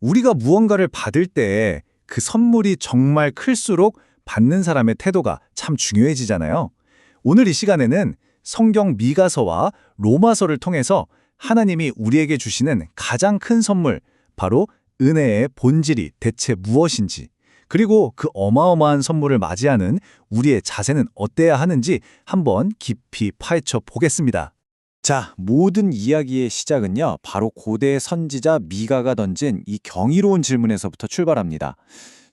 우리가 무언가를 받을 때 그 선물이 정말 클수록 받는 사람의 태도가 참 중요해지잖아요. 오늘 이 시간에는 성경 미가서와 로마서를 통해서 하나님이 우리에게 주시는 가장 큰 선물, 바로 은혜의 본질이 대체 무엇인지, 그리고 그 어마어마한 선물을 맞이하는 우리의 자세는 어때야 하는지 한번 깊이 파헤쳐 보겠습니다. 자, 모든 이야기의 시작은요, 바로 고대 선지자 미가가 던진 이 경이로운 질문에서부터 출발합니다.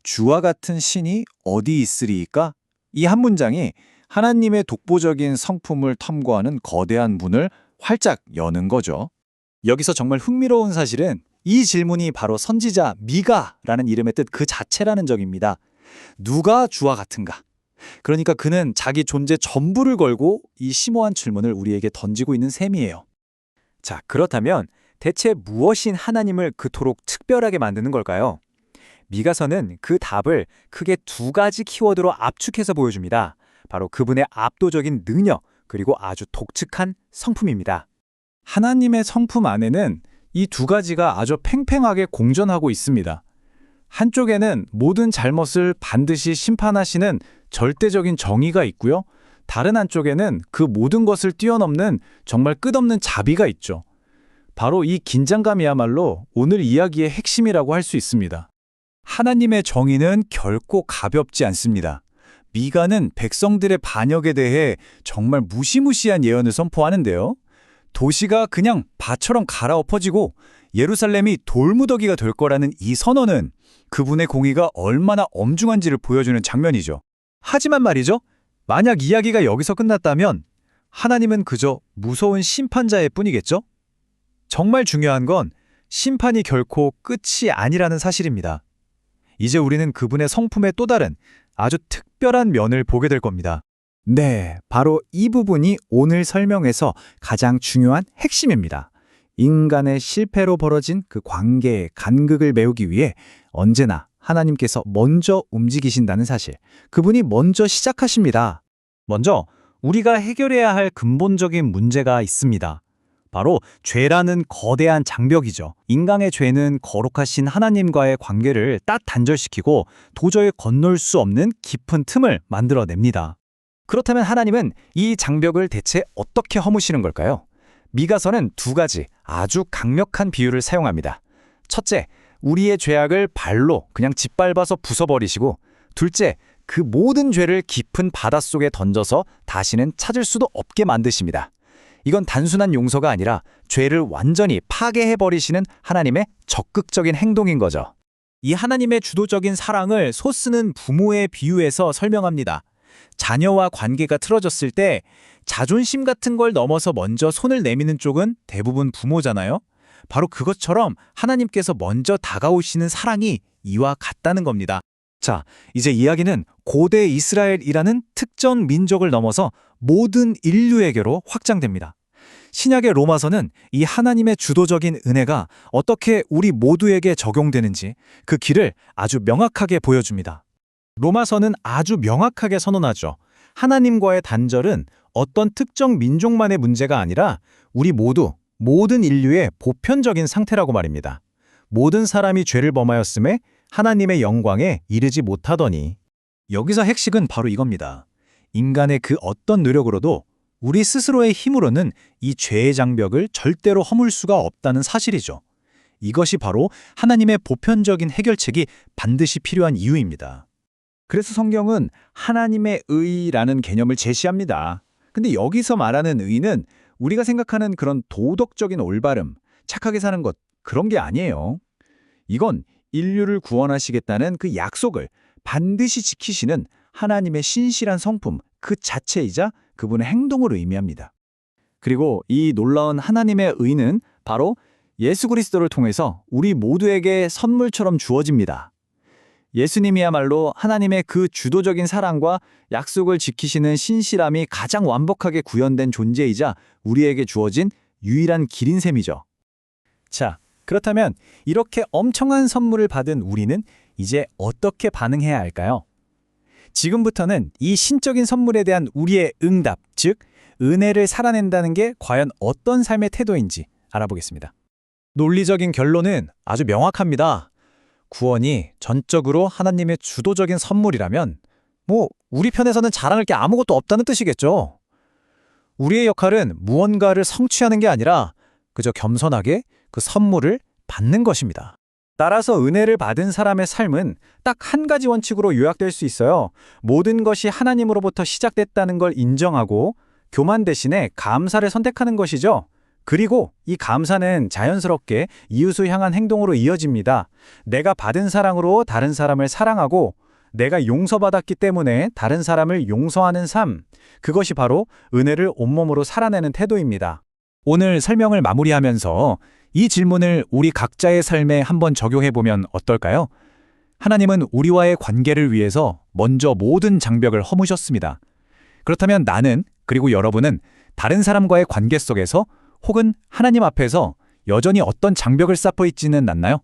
주와 같은 신이 어디 있으리이까? 이 한 문장이 하나님의 독보적인 성품을 탐구하는 거대한 문을 활짝 여는 거죠. 여기서 정말 흥미로운 사실은 이 질문이 바로 선지자 미가라는 이름의 뜻 그 자체라는 점입니다. 누가 주와 같은가? 그러니까 그는 자기 존재 전부를 걸고 이 심오한 질문을 우리에게 던지고 있는 셈이에요. 자, 그렇다면 대체 무엇인 하나님을 그토록 특별하게 만드는 걸까요? 미가서는 그 답을 크게 두 가지 키워드로 압축해서 보여줍니다. 바로 그분의 압도적인 능력, 그리고 아주 독특한 성품입니다. 하나님의 성품 안에는 이 두 가지가 아주 팽팽하게 공존하고 있습니다. 한쪽에는 모든 잘못을 반드시 심판하시는 절대적인 정의가 있고요. 다른 한쪽에는 그 모든 것을 뛰어넘는 정말 끝없는 자비가 있죠. 바로 이 긴장감이야말로 오늘 이야기의 핵심이라고 할 수 있습니다. 하나님의 정의는 결코 가볍지 않습니다. 미가는 백성들의 반역에 대해 정말 무시무시한 예언을 선포하는데요. 도시가 그냥 밭처럼 갈아엎어지고 예루살렘이 돌무더기가 될 거라는 이 선언은 그분의 공의가 얼마나 엄중한지를 보여주는 장면이죠. 하지만 말이죠, 만약 이야기가 여기서 끝났다면 하나님은 그저 무서운 심판자일 뿐이겠죠? 정말 중요한 건 심판이 결코 끝이 아니라는 사실입니다. 이제 우리는 그분의 성품의 또 다른 아주 특별한 면을 보게 될 겁니다. 네, 바로 이 부분이 오늘 설명에서 가장 중요한 핵심입니다. 인간의 실패로 벌어진 그 관계의 간극을 메우기 위해 언제나 하나님께서 먼저 움직이신다는 사실, 그분이 먼저 시작하십니다. 먼저 우리가 해결해야 할 근본적인 문제가 있습니다. 바로 죄라는 거대한 장벽이죠. 인간의 죄는 거룩하신 하나님과의 관계를 딱 단절시키고 도저히 건널 수 없는 깊은 틈을 만들어냅니다. 그렇다면 하나님은 이 장벽을 대체 어떻게 허무시는 걸까요? 미가서는 두 가지 아주 강력한 비유를 사용합니다. 첫째, 우리의 죄악을 발로 그냥 짓밟아서 부숴버리시고, 둘째, 그 모든 죄를 깊은 바닷속에 던져서 다시는 찾을 수도 없게 만드십니다. 이건 단순한 용서가 아니라 죄를 완전히 파괴해버리시는 하나님의 적극적인 행동인 거죠. 이 하나님의 주도적인 사랑을 소쓰는 부모의 비유에서 설명합니다. 자녀와 관계가 틀어졌을 때 자존심 같은 걸 넘어서 먼저 손을 내미는 쪽은 대부분 부모잖아요. 바로 그것처럼 하나님께서 먼저 다가오시는 사랑이 이와 같다는 겁니다. 자, 이제 이야기는 고대 이스라엘이라는 특정 민족을 넘어서 모든 인류에게로 확장됩니다. 신약의 로마서는 이 하나님의 주도적인 은혜가 어떻게 우리 모두에게 적용되는지 그 길을 아주 명확하게 보여줍니다. 로마서는 아주 명확하게 선언하죠. 하나님과의 단절은 어떤 특정 민족만의 문제가 아니라 우리 모든 인류의 보편적인 상태라고 말입니다. 모든 사람이 죄를 범하였음에 하나님의 영광에 이르지 못하더니. 여기서 핵심은 바로 이겁니다. 인간의 그 어떤 노력으로도 우리 스스로의 힘으로는 이 죄의 장벽을 절대로 허물 수가 없다는 사실이죠. 이것이 바로 하나님의 보편적인 해결책이 반드시 필요한 이유입니다. 그래서 성경은 하나님의 의라는 개념을 제시합니다. 근데 여기서 말하는 의는 우리가 생각하는 그런 도덕적인 올바름, 착하게 사는 것, 그런 게 아니에요. 이건 인류를 구원하시겠다는 그 약속을 반드시 지키시는 하나님의 신실한 성품 그 자체이자 그분의 행동을 의미합니다. 그리고 이 놀라운 하나님의 의는 바로 예수 그리스도를 통해서 우리 모두에게 선물처럼 주어집니다. 예수님이야말로 하나님의 그 주도적인 사랑과 약속을 지키시는 신실함이 가장 완벽하게 구현된 존재이자 우리에게 주어진 유일한 길인 셈이죠. 자, 그렇다면 이렇게 엄청난 선물을 받은 우리는 이제 어떻게 반응해야 할까요? 지금부터는 이 신적인 선물에 대한 우리의 응답, 즉 은혜를 살아낸다는 게 과연 어떤 삶의 태도인지 알아보겠습니다. 논리적인 결론은 아주 명확합니다. 구원이 전적으로 하나님의 주도적인 선물이라면 우리 편에서는 자랑할 게 아무것도 없다는 뜻이겠죠. 우리의 역할은 무언가를 성취하는 게 아니라 그저 겸손하게 그 선물을 받는 것입니다. 따라서 은혜를 받은 사람의 삶은 딱 한 가지 원칙으로 요약될 수 있어요. 모든 것이 하나님으로부터 시작됐다는 걸 인정하고 교만 대신에 감사를 선택하는 것이죠. 그리고 이 감사는 자연스럽게 이웃을 향한 행동으로 이어집니다. 내가 받은 사랑으로 다른 사람을 사랑하고 내가 용서받았기 때문에 다른 사람을 용서하는 삶, 그것이 바로 은혜를 온몸으로 살아내는 태도입니다. 오늘 설명을 마무리하면서 이 질문을 우리 각자의 삶에 한번 적용해보면 어떨까요? 하나님은 우리와의 관계를 위해서 먼저 모든 장벽을 허무셨습니다. 그렇다면 나는, 그리고 여러분은 다른 사람과의 관계 속에서 혹은 하나님 앞에서 여전히 어떤 장벽을 쌓고 있지는 않나요?